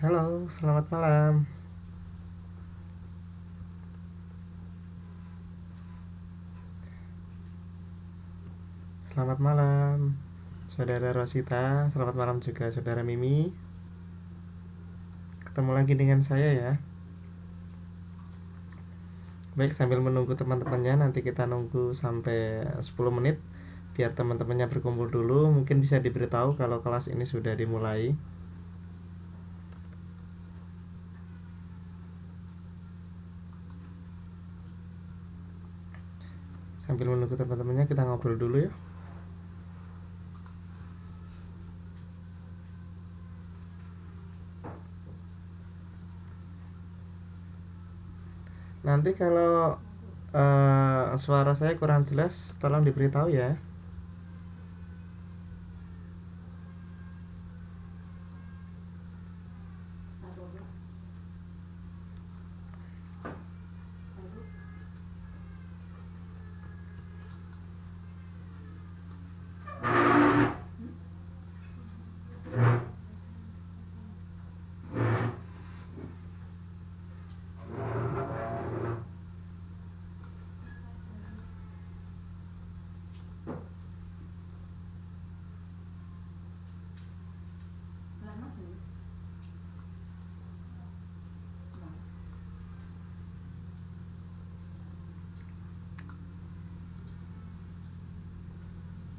Halo, selamat malam. Selamat malam, Saudara Rosita. Selamat malam juga, Saudara Mimi. Ketemu lagi dengan saya ya. Baik, sambil menunggu teman-temannya, nanti kita nunggu sampai 10 menit biar teman-temannya berkumpul dulu. Mungkin bisa diberitahu kalau kelas ini sudah dimulai. Sambil menunggu teman-temannya, kita ngobrol dulu ya. Nanti kalau suara saya kurang jelas, tolong diberitahu ya.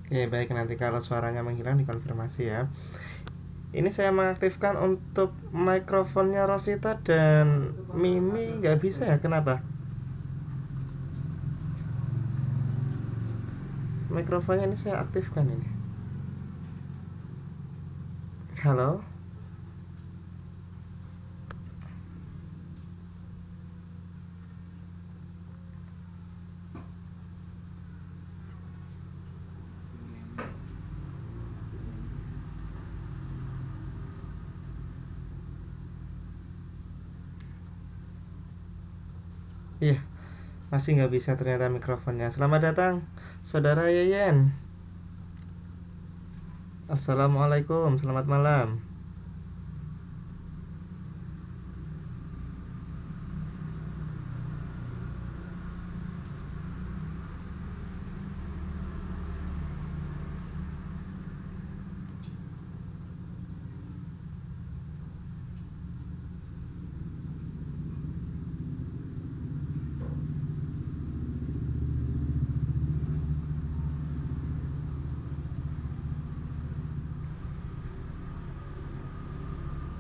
Oke, baik, nanti kalau suaranya menghilang dikonfirmasi ya. Ini saya mengaktifkan untuk mikrofonnya Rosita dan Mimi nggak bisa ya, kenapa? Mikrofonnya ini saya aktifkan ini. Halo? Iya, masih nggak bisa ternyata mikrofonnya. Selamat datang, Saudara Yeyen. Assalamualaikum, selamat malam.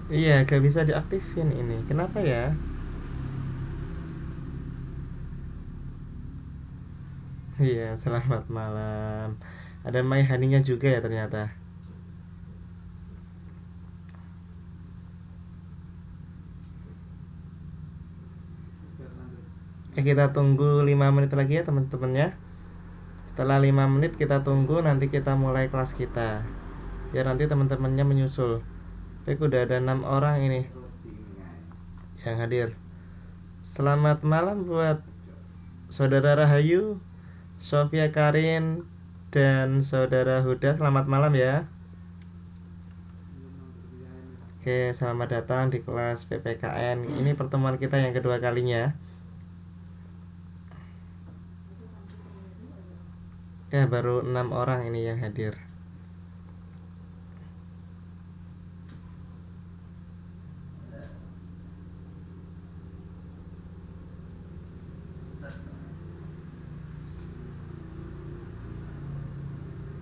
Iya, gak bisa diaktifin ini. Kenapa ya? Iya, selamat malam. Ada Mai Haninya juga ya ternyata. Kita tunggu 5 menit lagi ya teman-temannya. Setelah 5 menit kita tunggu, nanti kita mulai kelas kita. Biar nanti teman-temannya menyusul. Baik, udah ada 6 orang ini yang hadir. Selamat malam buat Saudara Rahayu, Sofia Karin, dan Saudara Huda. Selamat malam ya. Oke, selamat datang di kelas PPKN. Ini pertemuan kita yang kedua kalinya. Ya, baru 6 orang ini yang hadir.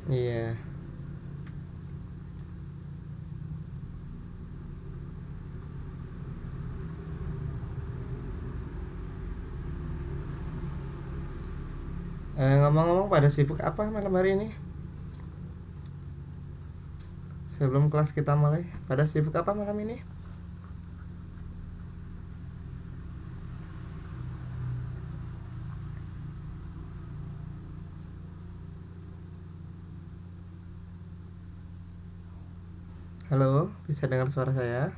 Iya. Ngomong-ngomong, pada sibuk apa malam hari ini? Sebelum kelas kita mulai, pada sibuk apa malam ini? Halo, bisa dengar suara saya?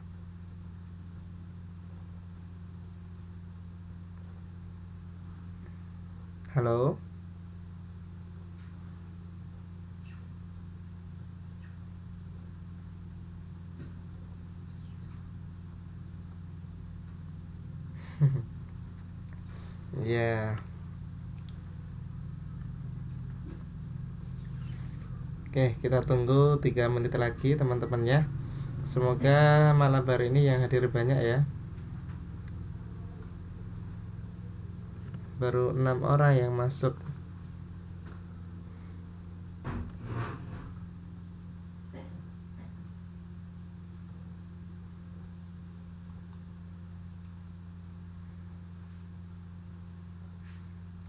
Halo? Ya. Oke, kita tunggu 3 menit lagi teman-teman ya. Semoga malam hari ini yang hadir banyak ya. Baru 6 orang yang masuk.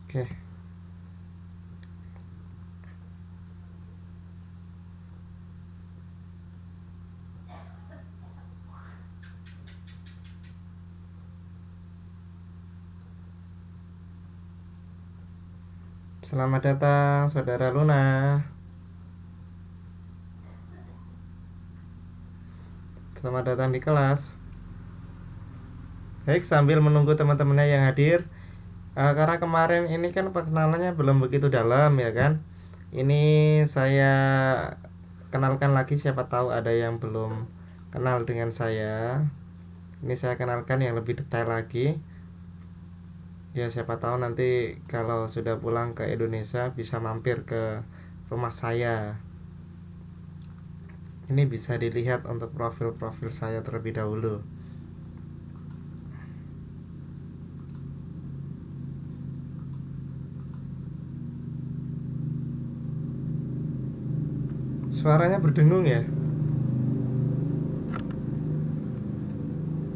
Oke. Selamat datang Saudara Luna. Selamat datang di kelas. Baik, sambil menunggu teman-temannya yang hadir, karena kemarin ini kan perkenalannya belum begitu dalam ya kan. Ini saya kenalkan lagi, siapa tahu ada yang belum kenal dengan saya. Ini saya kenalkan yang lebih detail lagi. Ya siapa tahu nanti kalau sudah pulang ke Indonesia bisa mampir ke rumah saya. Ini bisa dilihat untuk profil-profil saya terlebih dahulu. Suaranya berdengung ya.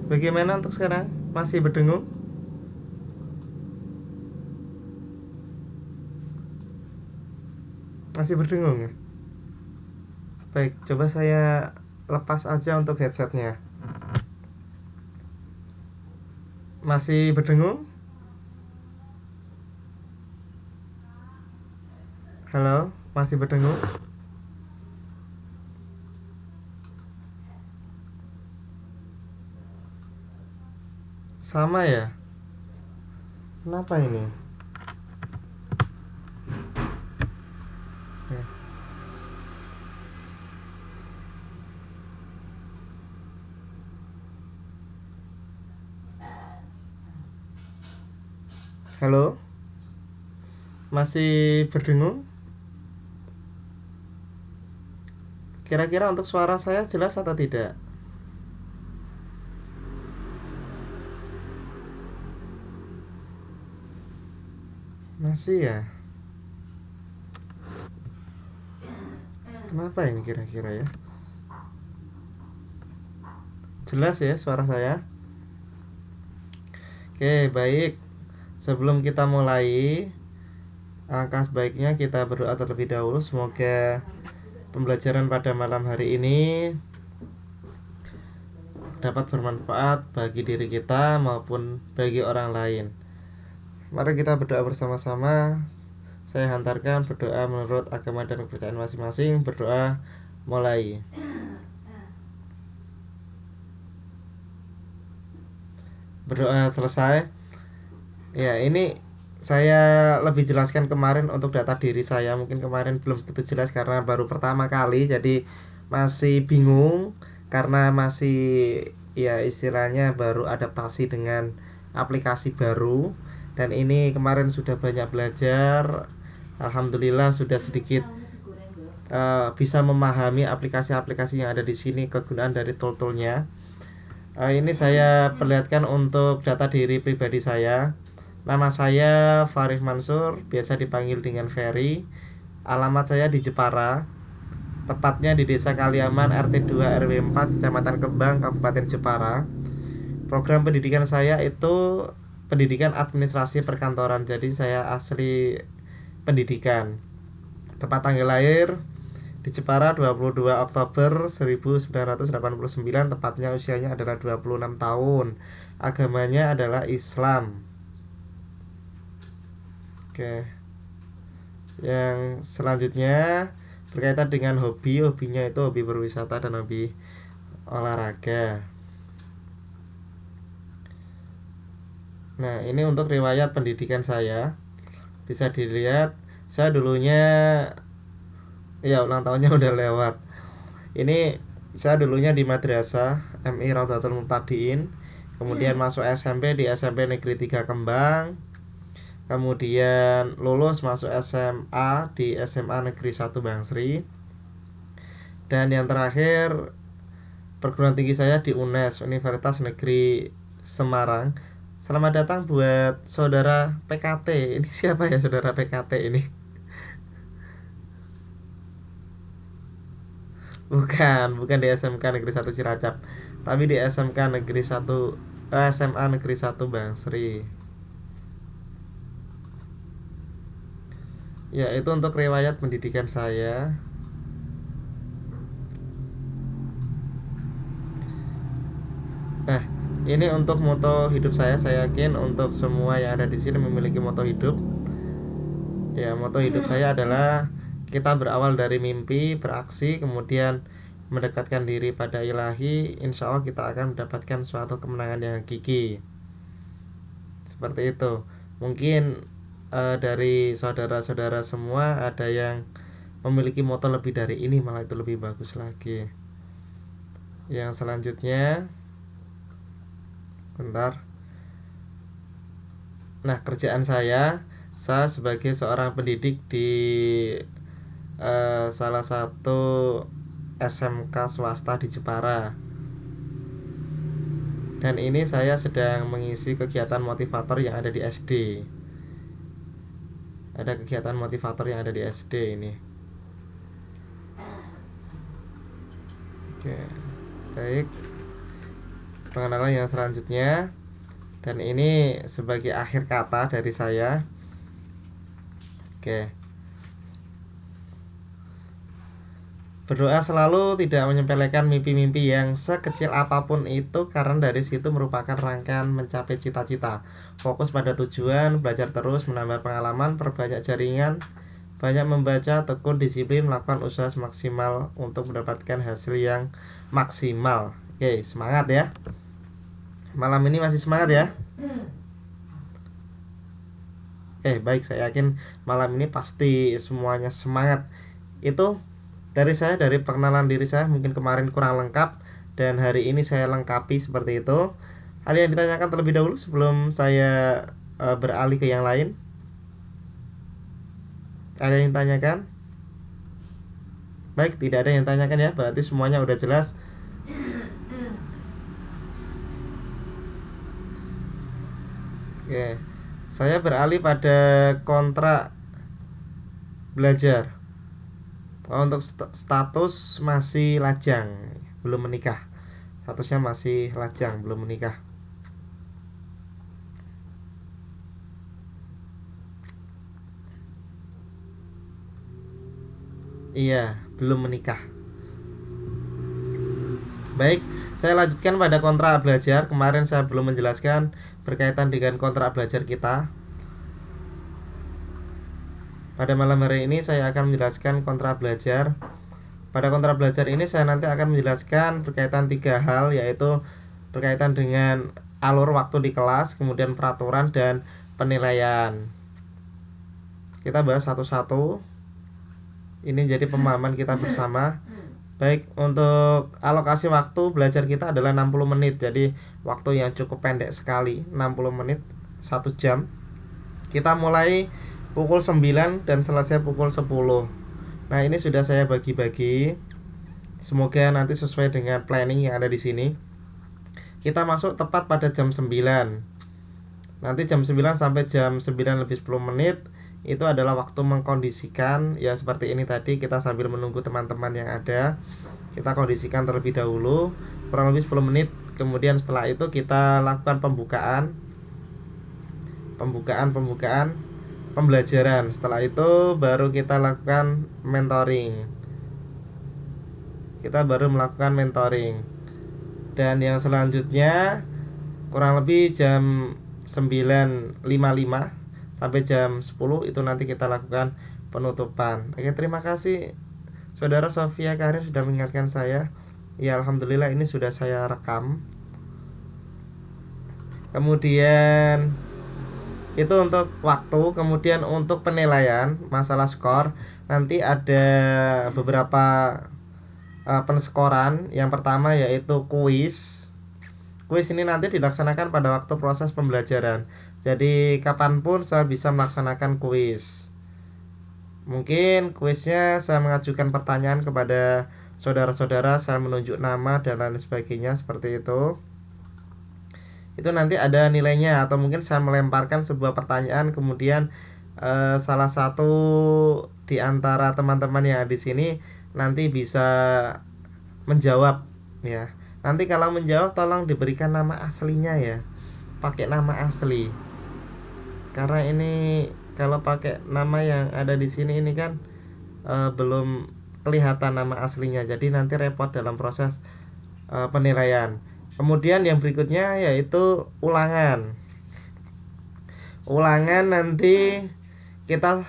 Bagaimana untuk sekarang? Masih berdengung? Masih berdengung ya? Baik, coba saya lepas aja untuk headsetnya. Masih berdengung? Halo, masih berdengung? Sama ya? Kenapa ini? Halo? Masih berdengung? Kira-kira untuk suara saya jelas atau tidak? Masih ya? Kenapa ini kira-kira ya? Jelas ya suara saya? Oke, baik. Sebelum kita mulai, alangkah sebaiknya kita berdoa terlebih dahulu. Semoga pembelajaran pada malam hari ini dapat bermanfaat bagi diri kita maupun bagi orang lain. Mari kita berdoa bersama-sama. Saya hantarkan berdoa menurut agama dan kepercayaan masing-masing. Berdoa mulai. Berdoa selesai. Ya, ini saya lebih jelaskan kemarin untuk data diri saya. Mungkin kemarin belum begitu jelas karena baru pertama kali, jadi masih bingung karena masih ya istilahnya baru adaptasi dengan aplikasi baru. Dan ini kemarin sudah banyak belajar. Alhamdulillah sudah sedikit bisa memahami aplikasi-aplikasi yang ada di sini, kegunaan dari tool-toolnya. Ini saya perlihatkan untuk data diri pribadi saya. Nama saya Faris Mansur, biasa dipanggil dengan Ferry. Alamat saya di Jepara, tepatnya di Desa Kaliaman, RT 2 RW 4, Kecamatan Kembang, Kabupaten Jepara. Program pendidikan saya itu pendidikan administrasi perkantoran. Jadi saya asli pendidikan. Tempat tanggal lahir di Jepara 22 Oktober 1989. Tepatnya usianya adalah 26 tahun. Agamanya adalah Islam. Oke. Yang selanjutnya berkaitan dengan hobi. Hobinya itu hobi berwisata dan hobi olahraga. Nah, ini untuk riwayat pendidikan saya. Bisa dilihat, saya dulunya ya ulang tahunnya udah lewat. Ini saya dulunya di madrasah MI Raudhatul Muhtadin. Kemudian masuk SMP di SMP Negeri 3 Kembang. kemudian lulus masuk SMA di SMA Negeri 1 Bangsri, dan yang terakhir perguruan tinggi saya di UNES, Universitas Negeri Semarang. Selamat datang buat saudara PKT. Ini siapa ya saudara PKT ini? Bukan di SMK Negeri 1 Cilacap, tapi di SMK Negeri 1 SMA Negeri 1 Bangsri. Ya, itu untuk riwayat pendidikan saya. Nah, ini untuk moto hidup saya. Saya yakin untuk semua yang ada di sini memiliki moto hidup. Ya, moto hidup saya adalah kita berawal dari mimpi, beraksi, kemudian mendekatkan diri pada ilahi. Insya Allah kita akan mendapatkan suatu kemenangan yang hakiki. Seperti itu. Mungkin dari saudara-saudara semua ada yang memiliki moto lebih dari ini, malah itu lebih bagus lagi. Yang selanjutnya, bentar. Nah, kerjaan saya sebagai seorang pendidik di salah satu SMK swasta di Jepara. Dan ini saya sedang mengisi kegiatan motivator yang ada di SD. Ada kegiatan motivator yang ada di SD ini. Oke, baik. Pengenalan yang selanjutnya, dan ini sebagai akhir kata dari saya. Oke. Berdoa selalu tidak menyepelekan mimpi-mimpi yang sekecil apapun itu, karena dari situ merupakan rangkaian mencapai cita-cita. Fokus pada tujuan, belajar terus, menambah pengalaman, perbanyak jaringan, banyak membaca, tekun, disiplin, melakukan usaha maksimal untuk mendapatkan hasil yang maksimal. Oke, semangat ya. Malam ini masih semangat ya. Baik, saya yakin malam ini pasti semuanya semangat. Itu dari saya, dari perkenalan diri saya. Mungkin kemarin kurang lengkap dan hari ini saya lengkapi seperti itu. Hal yang ditanyakan terlebih dahulu sebelum saya beralih ke yang lain. Ada yang ditanyakan? Baik, tidak ada yang ditanyakan ya. Berarti semuanya udah jelas. Oke, saya beralih pada kontrak belajar. Untuk status masih lajang, belum menikah. Statusnya masih lajang, belum menikah. Iya, belum menikah. Baik, saya lanjutkan pada kontrak belajar. Kemarin saya belum menjelaskan berkaitan dengan kontrak belajar kita. Pada malam hari ini saya akan menjelaskan kontrak belajar. Pada kontrak belajar ini saya nanti akan menjelaskan berkaitan 3 hal, yaitu berkaitan dengan alur waktu di kelas, kemudian peraturan, dan penilaian. Kita bahas satu-satu. Ini jadi pemahaman kita bersama. Baik, untuk alokasi waktu belajar kita adalah 60 menit. Jadi waktu yang cukup pendek sekali, 60 menit, 1 jam. Kita mulai pukul 9 dan selesai pukul 10. Nah, ini sudah saya bagi-bagi. Semoga nanti sesuai dengan planning yang ada di sini. Kita masuk tepat pada jam 9. Nanti jam 9 sampai jam 9 lebih 10 menit itu adalah waktu mengkondisikan. Ya seperti ini tadi, kita sambil menunggu teman-teman yang ada, kita kondisikan terlebih dahulu kurang lebih 10 menit. Kemudian setelah itu kita lakukan pembukaan pembelajaran. Setelah itu baru kita lakukan mentoring. Dan yang selanjutnya kurang lebih jam 9.55 sampai jam 10 itu nanti kita lakukan penutupan. Oke, terima kasih Saudara Sofia Karin sudah mengingatkan saya. Ya, alhamdulillah ini sudah saya rekam. Kemudian itu untuk waktu. Kemudian untuk penilaian masalah skor, nanti ada beberapa penskoran. Yang pertama yaitu kuis. Kuis ini nanti dilaksanakan pada waktu proses pembelajaran. Jadi kapanpun saya bisa melaksanakan kuis. Mungkin kuisnya saya mengajukan pertanyaan kepada saudara-saudara, saya menunjuk nama dan lain sebagainya seperti itu. Itu nanti ada nilainya. Atau mungkin saya melemparkan sebuah pertanyaan, kemudian salah satu di antara teman-teman yang di sini nanti bisa menjawab ya. Nanti kalau menjawab tolong diberikan nama aslinya ya. Pakai nama asli. Karena ini kalau pakai nama yang ada di sini ini kan belum kelihatan nama aslinya. Jadi nanti repot dalam proses penilaian. Kemudian yang berikutnya yaitu ulangan. Ulangan nanti kita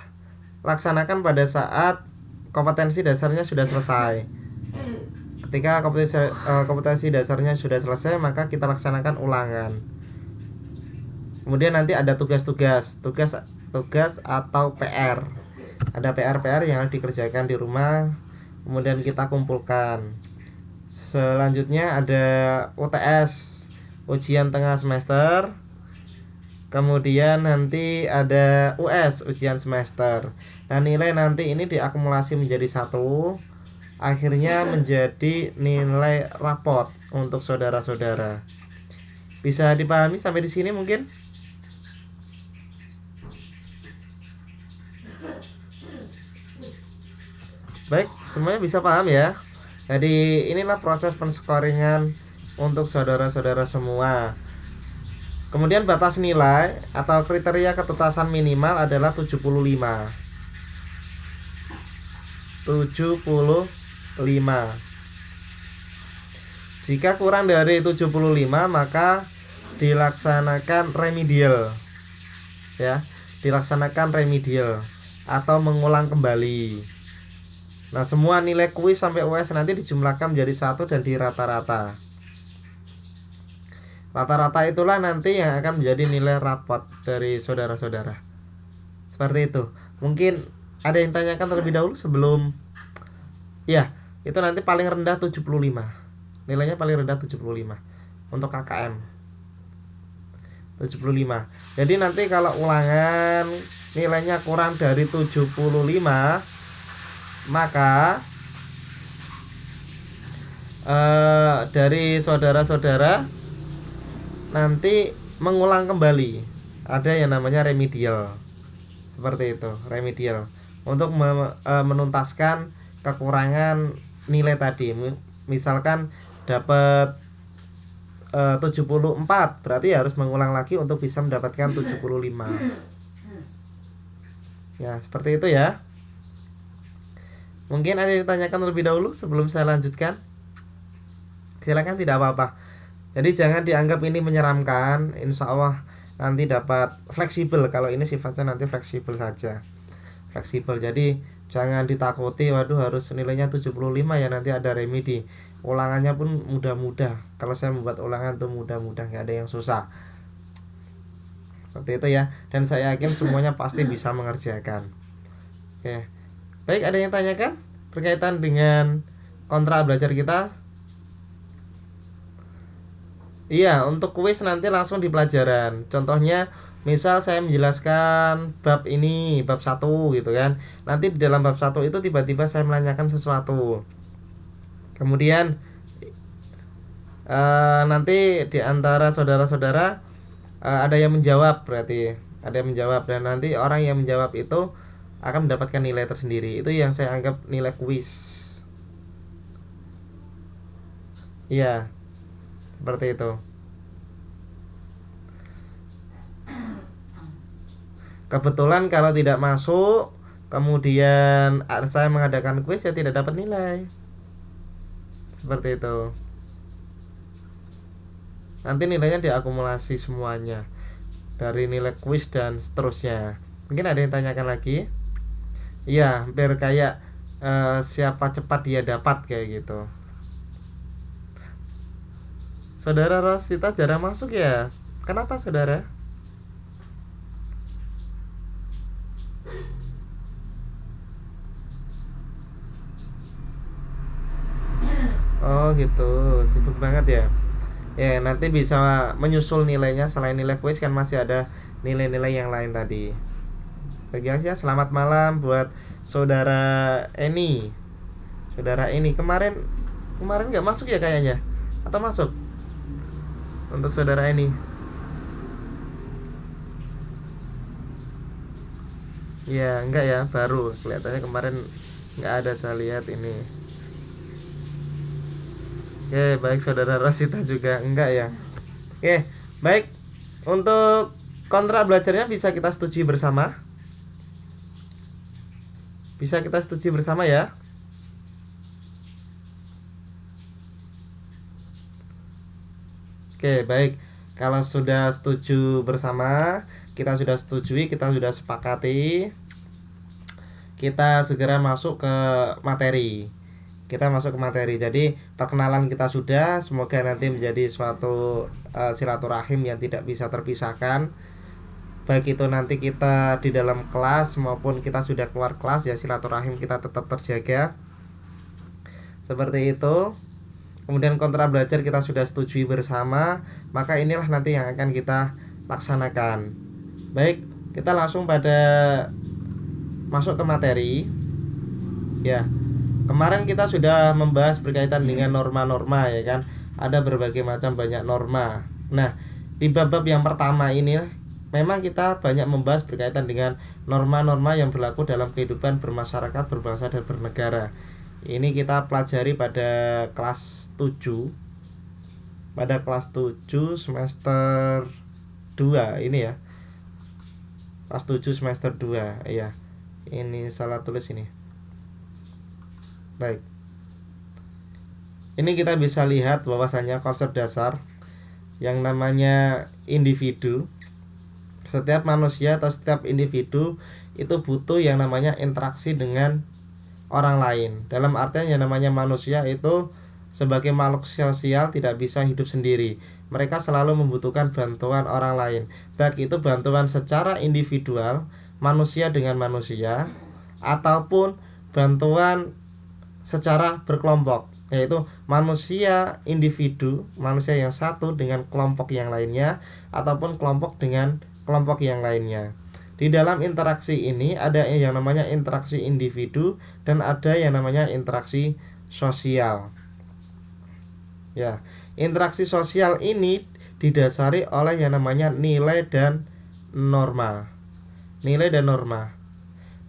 laksanakan pada saat kompetensi dasarnya sudah selesai. Ketika kompetensi dasarnya sudah selesai, maka kita laksanakan ulangan. Kemudian nanti ada tugas atau PR. Ada PR yang dikerjakan di rumah, kemudian kita kumpulkan. Selanjutnya ada UTS, ujian tengah semester. Kemudian nanti ada US, ujian semester. Nah, nilai nanti ini diakumulasi menjadi satu, akhirnya menjadi nilai rapot untuk saudara-saudara. Bisa dipahami sampai di sini mungkin? Baik, semuanya bisa paham ya. Jadi inilah proses penskoringan untuk saudara-saudara semua. Kemudian batas nilai atau kriteria ketuntasan minimal adalah 75. Jika kurang dari 75 maka dilaksanakan remedial. Ya, dilaksanakan remedial atau mengulang kembali. Nah, semua nilai kuis sampai US nanti dijumlahkan menjadi satu dan dirata-rata. Rata-rata itulah nanti yang akan menjadi nilai rapot dari saudara-saudara. Seperti itu. Mungkin ada yang tanyakan terlebih dahulu sebelum. Ya, itu nanti paling rendah 75. Nilainya paling rendah 75 untuk KKM. 75. Jadi nanti kalau ulangan nilainya kurang dari 75, maka dari saudara-saudara nanti mengulang kembali. Ada yang namanya remedial. Seperti itu, remedial. Untuk menuntaskan kekurangan nilai tadi. Misalkan dapat 74, berarti harus mengulang lagi untuk bisa mendapatkan 75. Ya, seperti itu ya. Mungkin ada yang ditanyakan lebih dahulu sebelum saya lanjutkan. Silakan, tidak apa-apa. Jadi jangan dianggap ini menyeramkan. Insya Allah nanti dapat fleksibel. Kalau ini sifatnya nanti fleksibel saja. Fleksibel. Jadi jangan ditakuti, waduh harus nilainya 75 ya, nanti ada remedi. Ulangannya pun mudah-mudah. Kalau saya membuat ulangan tuh mudah-mudah, nggak ada yang susah. Seperti itu ya. Dan saya yakin semuanya pasti bisa mengerjakan. Oke. Baik, ada yang tanyakan berkaitan dengan kontrak belajar kita? Iya, untuk kuis nanti langsung di pelajaran. Contohnya, misal saya menjelaskan bab ini, bab 1 gitu kan. Nanti di dalam bab 1 itu tiba-tiba saya menanyakan sesuatu. Kemudian nanti di antara saudara-saudara ada yang menjawab, berarti ada yang menjawab, dan nanti orang yang menjawab itu akan mendapatkan nilai tersendiri. Itu yang saya anggap nilai kuis. Iya, seperti itu. Kebetulan kalau tidak masuk, kemudian saya mengadakan kuis, ya tidak dapat nilai. Seperti itu. Nanti nilainya diakumulasi semuanya dari nilai kuis dan seterusnya. Mungkin ada yang tanyakan lagi? Iya, hampir kayak siapa cepat dia dapat kayak gitu. Saudara Rosita jarang masuk ya? Kenapa saudara? Oh gitu, sibuk banget ya. Ya nanti bisa menyusul nilainya. Selain nilai kuis kan masih ada nilai-nilai yang lain tadi. Oke guys ya, selamat malam buat saudara Eni. Saudara Eni kemarin nggak masuk ya kayaknya, atau masuk? Untuk saudara Eni. Ya enggak ya, baru kelihatannya kemarin nggak ada, saya lihat ini. Oke, baik saudara Rosita juga enggak ya. Oke, baik. Untuk kontrak belajarnya bisa kita setujui bersama. Bisa kita setujui bersama ya. Oke, baik. Kalau sudah setuju bersama, kita sudah setujui, kita sudah sepakati, kita segera masuk ke materi. Kita masuk ke materi. Jadi perkenalan kita sudah, semoga nanti menjadi suatu silaturahim yang tidak bisa terpisahkan. Baik itu nanti kita di dalam kelas maupun kita sudah keluar kelas, ya silaturahim kita tetap terjaga. Seperti itu. Kemudian kontrak belajar kita sudah setujui bersama, maka inilah nanti yang akan kita laksanakan. Baik, kita langsung pada masuk ke materi. Ya. Kemarin kita sudah membahas berkaitan dengan norma-norma ya kan. Ada berbagai macam banyak norma. Nah, di bab-bab yang pertama ini memang kita banyak membahas berkaitan dengan norma-norma yang berlaku dalam kehidupan bermasyarakat, berbangsa dan bernegara. Ini kita pelajari pada kelas 7. Pada kelas 7 semester 2 ini ya. Kelas 7 semester 2 ya. Ini salah tulis ini. Baik. Ini kita bisa lihat bahwasanya konsep dasar yang namanya individu. Setiap manusia atau setiap individu itu butuh yang namanya interaksi dengan orang lain. Dalam artian yang namanya manusia itu sebagai makhluk sosial tidak bisa hidup sendiri. Mereka selalu membutuhkan bantuan orang lain. Baik itu bantuan secara individual, manusia dengan manusia, ataupun bantuan secara berkelompok, yaitu manusia individu, manusia yang satu dengan kelompok yang lainnya, ataupun kelompok dengan kelompok yang lainnya. Di dalam interaksi ini ada yang namanya interaksi individu dan ada yang namanya interaksi sosial. Ya, interaksi sosial ini didasari oleh yang namanya nilai dan norma. Nilai dan norma.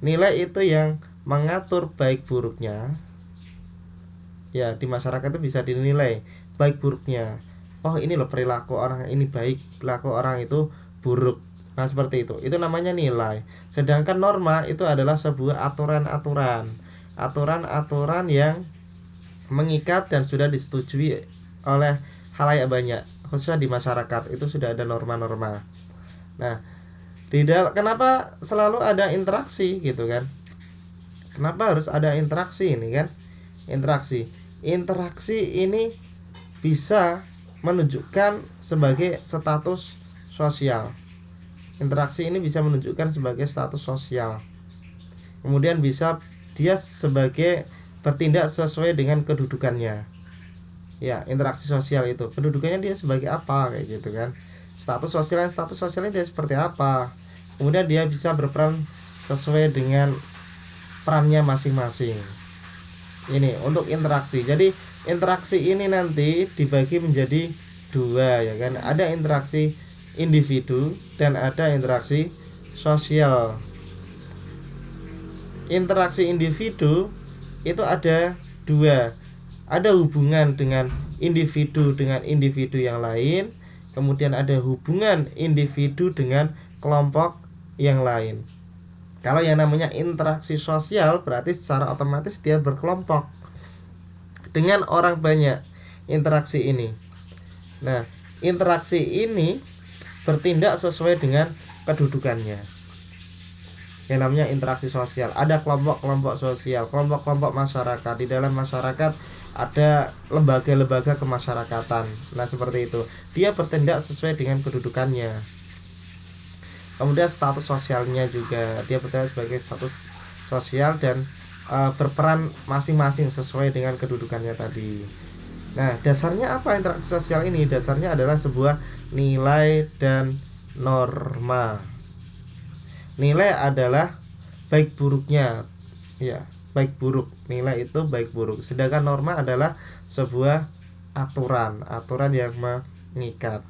Nilai itu yang mengatur baik buruknya. Ya, di masyarakat itu bisa dinilai baik buruknya. Oh, ini loh perilaku orang ini baik, perilaku orang itu buruk. Nah, seperti itu. Itu namanya nilai. Sedangkan norma itu adalah sebuah aturan-aturan. Aturan-aturan yang mengikat dan sudah disetujui oleh khalayak banyak, khususnya di masyarakat. Itu sudah ada norma-norma. Nah, kenapa selalu ada interaksi gitu kan? Kenapa harus ada interaksi ini kan? Interaksi ini bisa menunjukkan sebagai status sosial. Interaksi ini bisa menunjukkan sebagai status sosial. Kemudian bisa dia sebagai bertindak sesuai dengan kedudukannya. Ya, interaksi sosial itu kedudukannya dia sebagai apa kayak gitu kan. Status sosialnya dia seperti apa. Kemudian dia bisa berperan sesuai dengan perannya masing-masing. Ini untuk interaksi. Jadi interaksi ini nanti dibagi menjadi dua ya kan. Ada interaksi individu dan ada interaksi sosial. Interaksi individu itu ada dua. Ada hubungan dengan individu yang lain, kemudian ada hubungan individu dengan kelompok yang lain. Kalau yang namanya interaksi sosial berarti secara otomatis dia berkelompok dengan orang banyak interaksi ini. Nah, interaksi ini bertindak sesuai dengan kedudukannya. Yang namanya interaksi sosial. Ada kelompok-kelompok sosial, kelompok-kelompok masyarakat. Di dalam masyarakat ada lembaga-lembaga kemasyarakatan. Nah, seperti itu. Dia bertindak sesuai dengan kedudukannya. Kemudian status sosialnya juga, dia bertindak sebagai status sosial dan berperan masing-masing sesuai dengan kedudukannya tadi. Nah, dasarnya apa interaksi sosial ini? Dasarnya adalah sebuah nilai dan norma. Nilai adalah baik buruknya, ya, baik buruk. Nilai itu baik buruk. Sedangkan norma adalah sebuah aturan yang mengikat.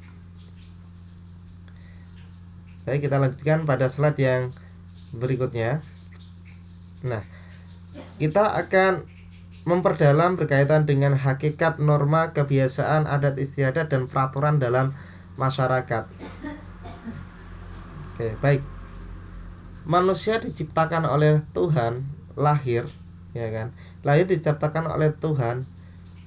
Baik, kita lanjutkan pada slide yang berikutnya. Nah, kita akan memperdalam berkaitan dengan hakikat, norma, kebiasaan, adat istiadat, dan peraturan dalam masyarakat. Oke, baik. Manusia diciptakan oleh Tuhan, lahir, ya kan? Lahir diciptakan oleh Tuhan,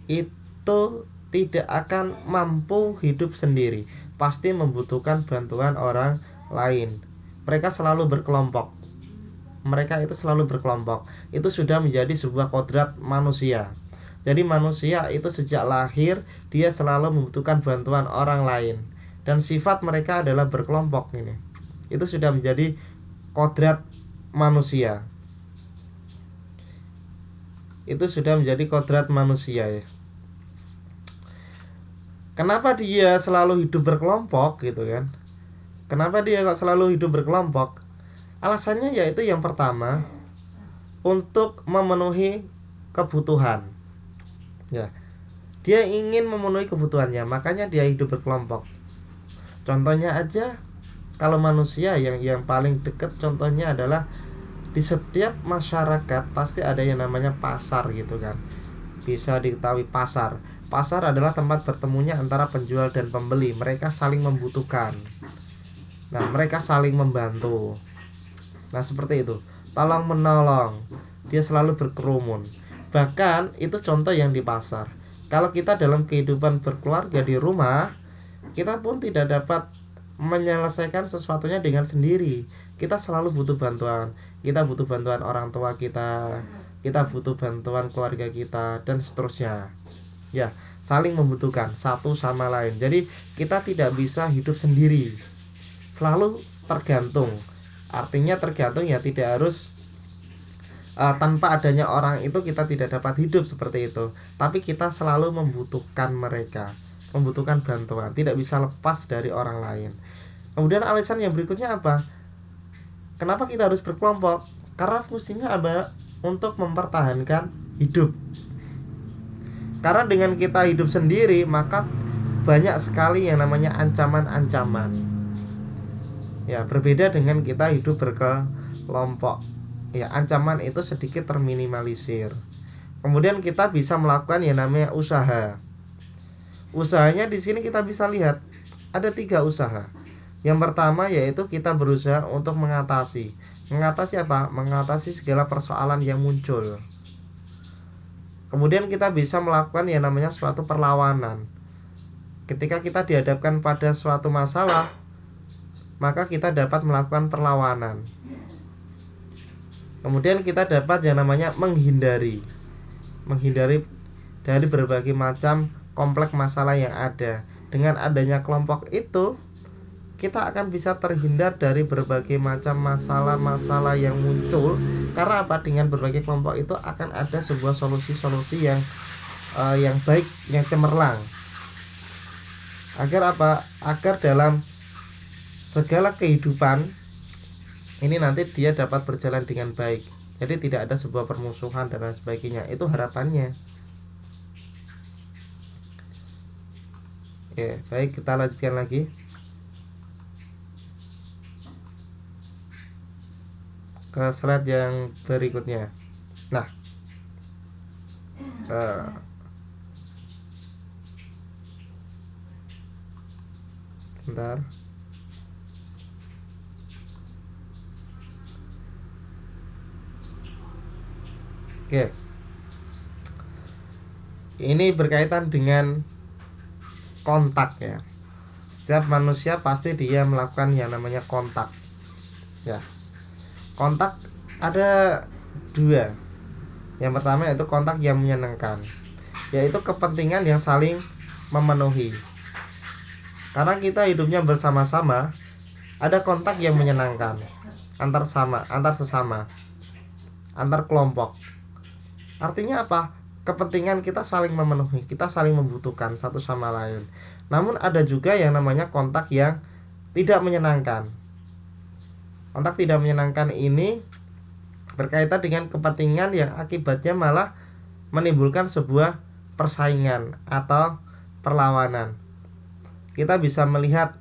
itu tidak akan mampu hidup sendiri, pasti membutuhkan bantuan orang lain. Mereka selalu berkelompok. Itu sudah menjadi sebuah kodrat manusia. Jadi manusia itu sejak lahir dia selalu membutuhkan bantuan orang lain, dan sifat mereka adalah berkelompok. Ini itu sudah menjadi kodrat manusia. Ya. Kenapa dia selalu hidup berkelompok gitu kan? Kenapa dia kok selalu hidup berkelompok? Alasannya yaitu yang pertama, untuk memenuhi kebutuhan. Ya. Dia ingin memenuhi kebutuhannya, makanya dia hidup berkelompok. Contohnya aja, kalau manusia yang paling dekat contohnya adalah di setiap masyarakat pasti ada yang namanya pasar gitu kan. Bisa diketahui pasar. Pasar adalah tempat bertemunya antara penjual dan pembeli. Mereka saling membutuhkan. Nah, mereka saling membantu. Nah, seperti itu. Tolong menolong. Dia selalu berkerumun. Bahkan itu contoh yang di pasar. Kalau kita dalam kehidupan berkeluarga di rumah, kita pun tidak dapat menyelesaikan sesuatunya dengan sendiri. Kita selalu butuh bantuan. Kita butuh bantuan orang tua kita butuh bantuan keluarga kita, dan seterusnya. Ya, saling membutuhkan satu sama lain. Jadi kita tidak bisa hidup sendiri. Selalu tergantung. Artinya tergantung ya, tidak harus tanpa adanya orang itu kita tidak dapat hidup seperti itu. Tapi kita selalu membutuhkan mereka, membutuhkan bantuan, tidak bisa lepas dari orang lain. Kemudian alasan yang berikutnya apa? Kenapa kita harus berkelompok? Karena fungsinya adalah untuk mempertahankan hidup. Karena dengan kita hidup sendiri, maka banyak sekali yang namanya ancaman-ancaman. Ya, berbeda dengan kita hidup berkelompok. Ya, ancaman itu sedikit terminimalisir. Kemudian kita bisa melakukan yang namanya usaha. Usahanya di sini kita bisa lihat ada 3 usaha. Yang pertama yaitu kita berusaha untuk mengatasi apa? Mengatasi segala persoalan yang muncul. Kemudian kita bisa melakukan yang namanya suatu perlawanan. Ketika kita dihadapkan pada suatu masalah, maka kita dapat melakukan perlawanan. Kemudian kita dapat yang namanya menghindari dari berbagai macam kompleks masalah yang ada. Dengan adanya kelompok itu, kita akan bisa terhindar dari berbagai macam masalah-masalah yang muncul. Karena apa? Dengan berbagai kelompok itu akan ada sebuah solusi-solusi yang baik, yang cemerlang. Agar apa? Agar dalam segala kehidupan ini nanti dia dapat berjalan dengan baik. Jadi tidak ada sebuah permusuhan dan lain sebagainya. Itu harapannya. Oke, baik, kita lanjutkan lagi. Ke slide yang berikutnya. Nah, bentar. Oke. Ini berkaitan dengan kontak ya. Setiap manusia pasti dia melakukan yang namanya kontak. Ya. Kontak ada 2. Yang pertama yaitu kontak yang menyenangkan, yaitu kepentingan yang saling memenuhi. Karena kita hidupnya bersama-sama, ada kontak yang menyenangkan antar sesama, antar kelompok. Artinya apa? Kepentingan kita saling memenuhi, kita saling membutuhkan satu sama lain. Namun ada juga yang namanya kontak yang tidak menyenangkan. Kontak tidak menyenangkan ini berkaitan dengan kepentingan yang akibatnya malah menimbulkan sebuah persaingan atau perlawanan. Kita bisa melihat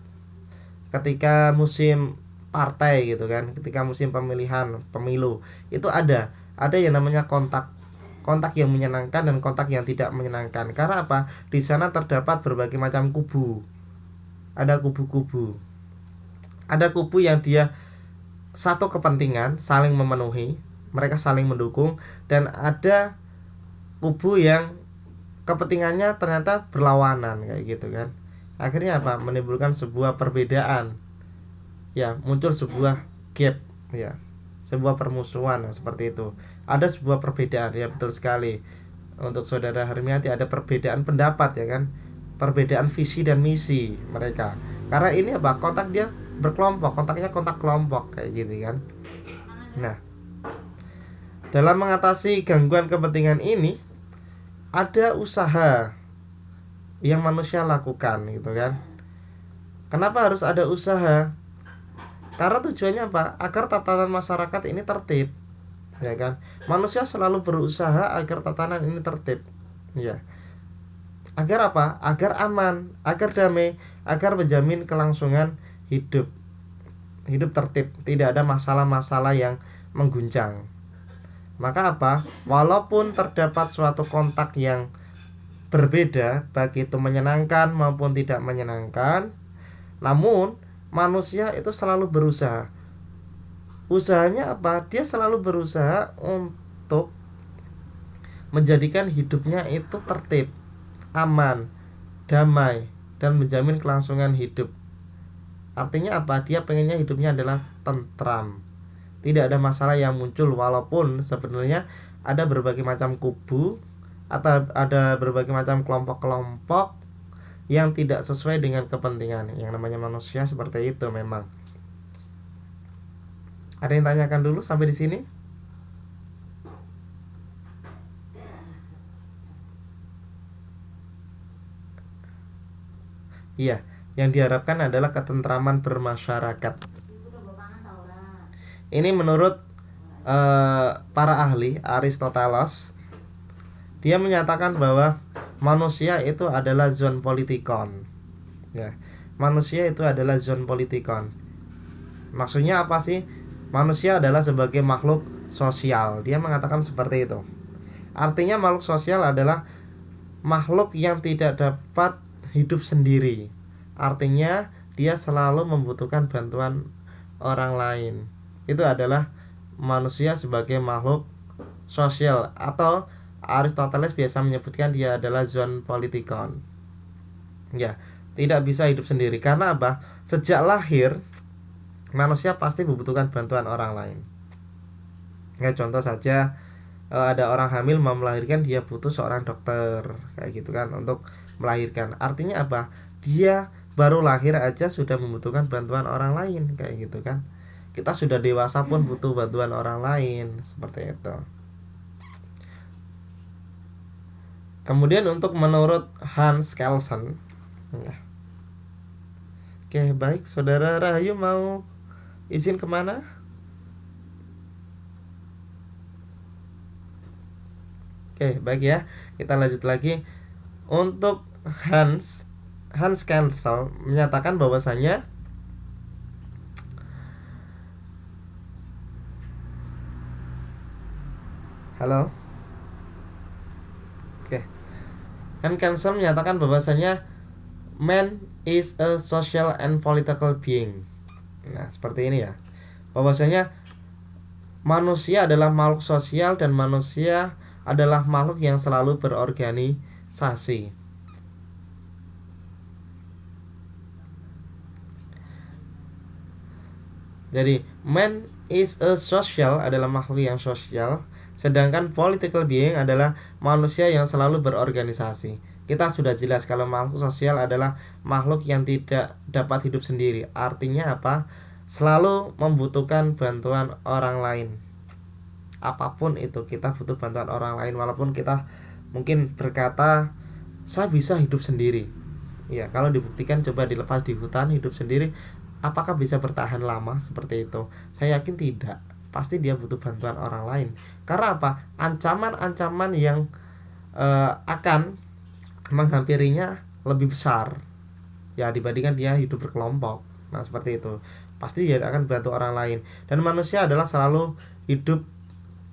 ketika musim partai gitu kan, ketika musim pemilihan pemilu itu ada yang namanya kontak yang menyenangkan dan kontak yang tidak menyenangkan. Karena apa? Di sana terdapat berbagai macam kubu. Ada kubu-kubu. Ada kubu yang dia satu kepentingan saling memenuhi, mereka saling mendukung, dan ada kubu yang kepentingannya ternyata berlawanan kayak gitu kan. Akhirnya apa? Menimbulkan sebuah perbedaan. Ya, muncul sebuah gap ya. Sebuah permusuhan seperti itu. Ada sebuah perbedaan ya, betul sekali. Untuk saudara Hermiati ada perbedaan pendapat ya kan. Perbedaan visi dan misi mereka. Karena ini apa? Kontak dia berkelompok, kontaknya kontak kelompok kayak gitu kan. Nah, dalam mengatasi gangguan kepentingan ini ada usaha yang manusia lakukan gitu kan. Kenapa harus ada usaha? Karena tujuannya apa? Agar tatanan masyarakat ini tertib, ya kan? Manusia selalu berusaha agar tatanan ini tertib, ya. Agar apa? Agar aman, agar damai, agar menjamin kelangsungan hidup. Hidup tertib, tidak ada masalah-masalah yang mengguncang. Maka apa? Walaupun terdapat suatu kontak yang berbeda, baik itu menyenangkan maupun tidak menyenangkan, namun manusia itu selalu berusaha. Usahanya apa? Dia selalu berusaha untuk menjadikan hidupnya itu tertib, aman, damai, dan menjamin kelangsungan hidup. Artinya apa? Dia pengennya hidupnya adalah tentram, tidak ada masalah yang muncul, walaupun sebenarnya ada berbagai macam kubu atau ada berbagai macam kelompok-kelompok yang tidak sesuai dengan kepentingan. Yang namanya manusia seperti itu memang. Ada yang tanyakan dulu sampai di sini? Iya, yang diharapkan adalah ketentraman bermasyarakat. Ini menurut para ahli, Aristoteles, dia menyatakan bahwa manusia itu adalah zoon politikon. Ya, manusia itu adalah zoon politikon. Maksudnya apa sih? Manusia adalah sebagai makhluk sosial. Dia mengatakan seperti itu. Artinya makhluk sosial adalah makhluk yang tidak dapat hidup sendiri. Artinya dia selalu membutuhkan bantuan orang lain. Itu adalah manusia sebagai makhluk sosial, atau Aristoteles biasa menyebutkan dia adalah zoon politikon. Ya, tidak bisa hidup sendiri. Karena apa? Sejak lahir manusia pasti membutuhkan bantuan orang lain. Ya, contoh saja, ada orang hamil mau melahirkan, dia butuh seorang dokter kayak gitu kan untuk melahirkan. Artinya apa? Dia baru lahir aja sudah membutuhkan bantuan orang lain kayak gitu kan. Kita sudah dewasa pun butuh bantuan orang lain seperti itu. Kemudian untuk menurut Hans Kelsen, oke, baik, saudara Rahayu mau izin kemana? Oke, baik ya, kita lanjut lagi. Untuk Hans Kelsen menyatakan bahwasanya halo. Oke. Hans Kelsen menyatakan bahwasanya man is a social and political being. Nah, seperti ini ya. Bahwasanya manusia adalah makhluk sosial dan manusia adalah makhluk yang selalu berorganisasi. Jadi, man is a social adalah makhluk yang sosial, sedangkan political being adalah manusia yang selalu berorganisasi. Kita sudah jelas kalau makhluk sosial adalah makhluk yang tidak dapat hidup sendiri. Artinya apa? Selalu membutuhkan bantuan orang lain. Apapun itu, kita butuh bantuan orang lain. Walaupun kita mungkin berkata, saya bisa hidup sendiri. Ya, kalau dibuktikan coba dilepas di hutan hidup sendiri, apakah bisa bertahan lama seperti itu? Saya yakin tidak. Pasti dia butuh bantuan orang lain. Karena apa? Ancaman-ancaman yang akan menghampirinya lebih besar ya dibandingkan dia hidup berkelompok. Nah seperti itu, pasti dia akan bantu orang lain. Dan manusia adalah selalu hidup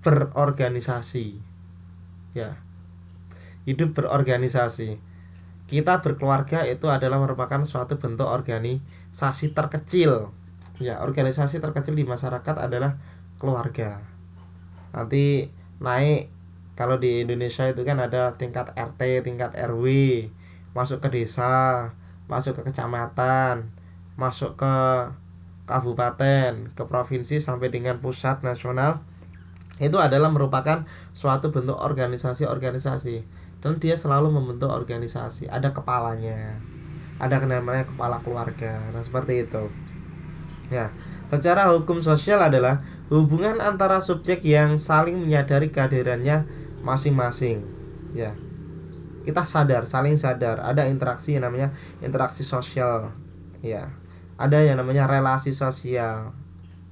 berorganisasi, ya, hidup berorganisasi. Kita berkeluarga itu adalah merupakan suatu bentuk organisasi terkecil, ya. Organisasi terkecil di masyarakat adalah keluarga. Nanti naik, kalau di Indonesia itu kan ada tingkat RT, tingkat RW, masuk ke desa, masuk ke kecamatan, masuk ke kabupaten, ke provinsi, sampai dengan pusat nasional. Itu adalah merupakan suatu bentuk organisasi-organisasi, dan dia selalu membentuk organisasi. Ada kepalanya, ada namanya kepala keluarga. Nah seperti itu ya. Secara hukum sosial adalah hubungan antara subjek yang saling menyadari kehadirannya masing-masing, ya. Kita sadar, saling sadar, ada interaksi yang namanya interaksi sosial, ya. Ada yang namanya relasi sosial,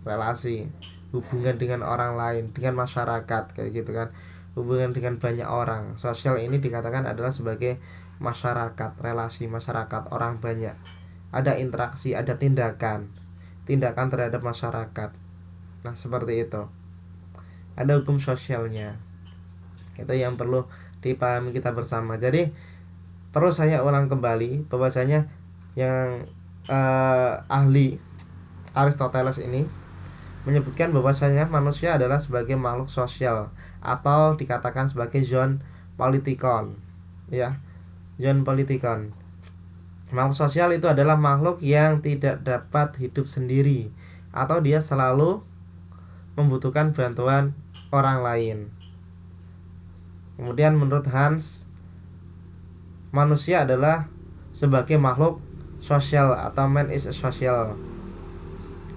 relasi hubungan dengan orang lain, dengan masyarakat, kayak gitu kan. Hubungan dengan banyak orang. Sosial ini dikatakan adalah sebagai masyarakat, relasi masyarakat, orang banyak. Ada interaksi, ada tindakan terhadap masyarakat. Nah seperti itu. Ada hukum sosialnya. Itu yang perlu dipahami kita bersama. Jadi perlu saya ulang kembali bahwasanya yang ahli Aristoteles ini menyebutkan bahwasanya manusia adalah sebagai makhluk sosial, atau dikatakan sebagai zoon politikon, ya, zoon politikon. Makhluk sosial itu adalah makhluk yang tidak dapat hidup sendiri, atau dia selalu membutuhkan bantuan orang lain. Kemudian menurut Hans, manusia adalah sebagai makhluk sosial, atau man is social.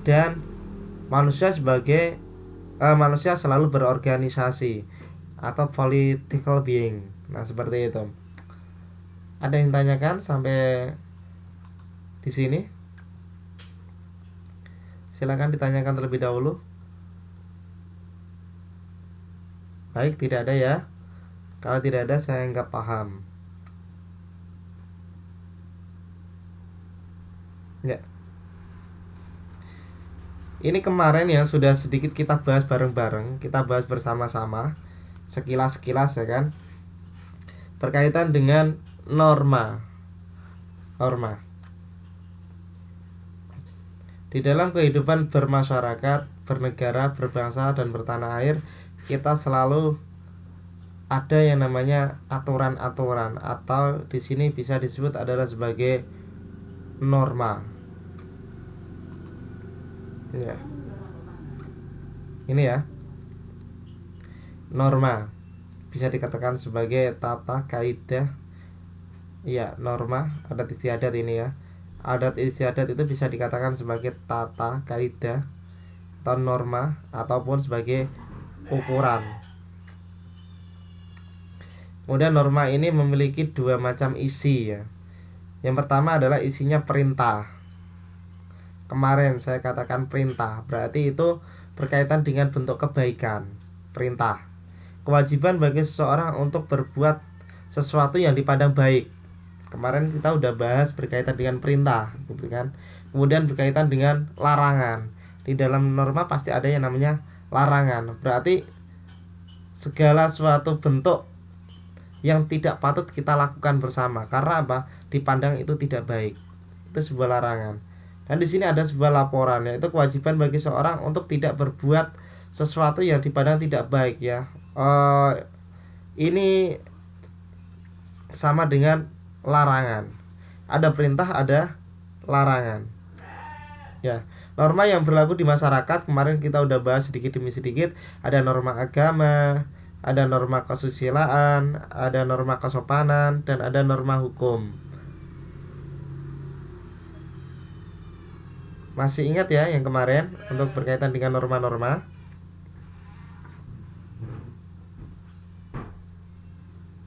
Dan manusia manusia selalu berorganisasi, atau political being. Nah seperti itu. Ada yang tanyakan sampai di sini? Silakan ditanyakan terlebih dahulu. Baik, tidak ada ya. Kalau tidak ada, saya nggak paham. Ya. Ini kemarin ya sudah sedikit kita bahas bareng-bareng, kita bahas bersama-sama, sekilas-sekilas ya kan, berkaitan dengan norma. Di dalam kehidupan bermasyarakat, bernegara, berbangsa, dan bertanah air, kita selalu ada yang namanya aturan-aturan, atau di sini bisa disebut adalah sebagai norma. Ya. Ini ya. Norma bisa dikatakan sebagai tata kaidah. Ya, norma, adat istiadat ini ya. Adat istiadat itu bisa dikatakan sebagai tata kaidah atau norma, ataupun sebagai ukuran. Kemudian norma ini memiliki dua macam isi ya. Yang pertama adalah isinya perintah. Kemarin saya katakan perintah, berarti itu berkaitan dengan bentuk kebaikan. Perintah, kewajiban bagi seseorang untuk berbuat sesuatu yang dipandang baik. Kemarin kita udah bahas berkaitan dengan perintah, gitu kan. Kemudian berkaitan dengan larangan. Di dalam norma pasti ada yang namanya larangan. Berarti segala suatu bentuk yang tidak patut kita lakukan bersama, karena apa? Dipandang itu tidak baik. Itu sebuah larangan. Dan di sini ada sebuah laporan, yaitu kewajiban bagi seorang untuk tidak berbuat sesuatu yang dipandang tidak baik ya. Ini sama dengan larangan. Ada perintah, ada larangan. Ya, norma yang berlaku di masyarakat kemarin kita udah bahas sedikit demi sedikit. Ada norma agama, ada norma kesusilaan, ada norma kesopanan, dan ada norma hukum. Masih ingat ya yang kemarin untuk berkaitan dengan norma-norma?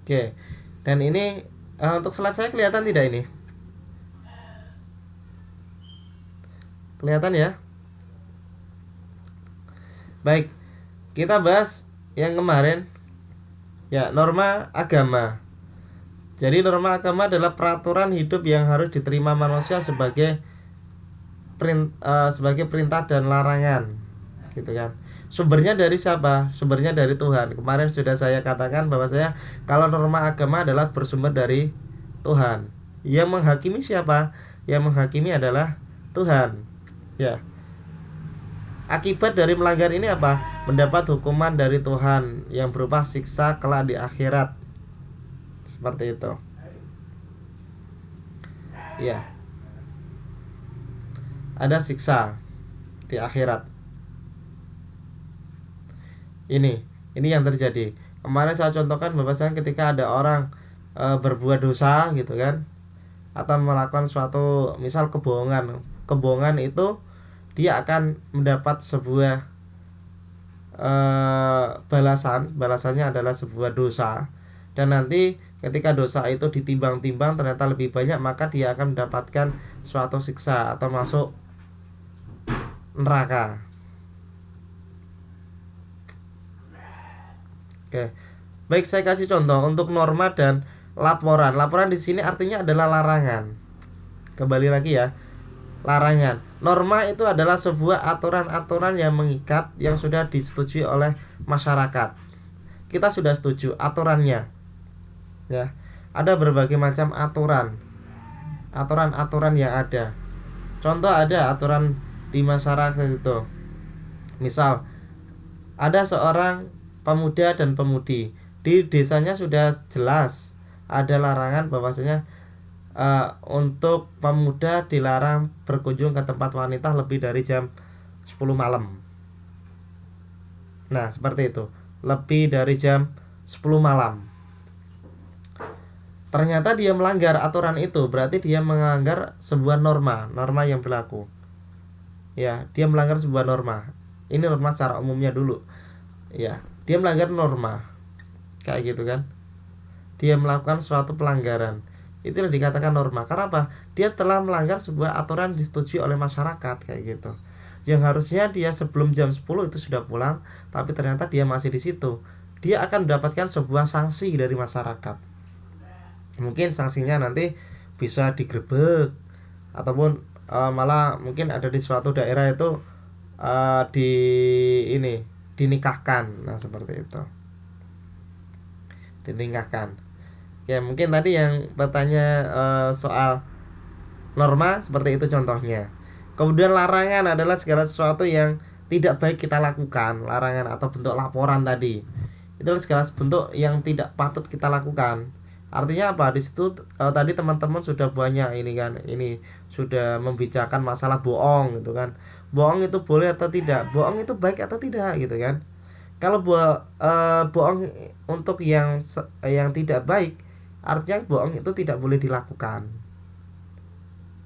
Oke. Dan ini untuk slide saya kelihatan tidak ini? Kelihatan ya? Baik, kita bahas yang kemarin ya, norma agama. Jadi norma agama adalah peraturan hidup yang harus diterima manusia sebagai sebagai perintah dan larangan, gitu kan. Sumbernya dari siapa? Sumbernya dari Tuhan. Kemarin sudah saya katakan bahwa kalau norma agama adalah bersumber dari Tuhan. Yang menghakimi siapa? Yang menghakimi adalah Tuhan. Ya. Akibat dari melanggar ini apa? Mendapat hukuman dari Tuhan yang berupa siksa kelak di akhirat. Seperti itu. Ya. Ada siksa di akhirat. Ini yang terjadi. Kemarin saya contohkan bahwasanya ketika ada orang berbuat dosa gitu kan, atau melakukan suatu misal kebohongan. Kebohongan itu dia akan mendapat sebuah balasannya adalah sebuah dosa, dan nanti ketika dosa itu ditimbang-timbang ternyata lebih banyak, maka dia akan mendapatkan suatu siksa atau masuk neraka. Oke. Baik, saya kasih contoh untuk norma dan laporan. Laporan di sini artinya adalah larangan. Kembali lagi ya. Larangan. Norma itu adalah sebuah aturan-aturan yang mengikat yang sudah disetujui oleh masyarakat. Kita sudah setuju aturannya. Ya. Ada berbagai macam aturan. Aturan-aturan yang ada. Contoh ada aturan di masyarakat itu. Misal ada seorang pemuda dan pemudi. Di desanya sudah jelas ada larangan bahwasanya untuk pemuda dilarang berkunjung ke tempat wanita lebih dari jam 10 malam. Nah, seperti itu. Lebih dari jam 10 malam. Ternyata dia melanggar aturan itu, berarti dia melanggar sebuah norma yang berlaku. Ya, dia melanggar sebuah norma. Ini norma secara umumnya dulu. Ya, dia melanggar norma. Kayak gitu kan. Dia melakukan suatu pelanggaran. Itulah dikatakan norma. Karena apa? Dia telah melanggar sebuah aturan disetujui oleh masyarakat, kayak gitu. Yang harusnya dia sebelum jam 10 itu sudah pulang, tapi ternyata dia masih di situ. Dia akan mendapatkan sebuah sanksi dari masyarakat. Mungkin sanksinya nanti bisa digerebek, ataupun malah mungkin ada di suatu daerah itu dinikahkan. Nah, seperti itu. Dinikahkan. Ya, mungkin tadi yang bertanya soal norma seperti itu contohnya. Kemudian larangan adalah segala sesuatu yang tidak baik kita lakukan. Larangan atau bentuk laporan tadi. Itu segala bentuk yang tidak patut kita lakukan. Artinya apa? Di situ tadi teman-teman sudah banyak ini sudah membicarakan masalah bohong gitu kan. Bohong itu boleh atau tidak? Bohong itu baik atau tidak gitu kan? Kalau bohong untuk yang tidak baik, artinya bohong itu tidak boleh dilakukan.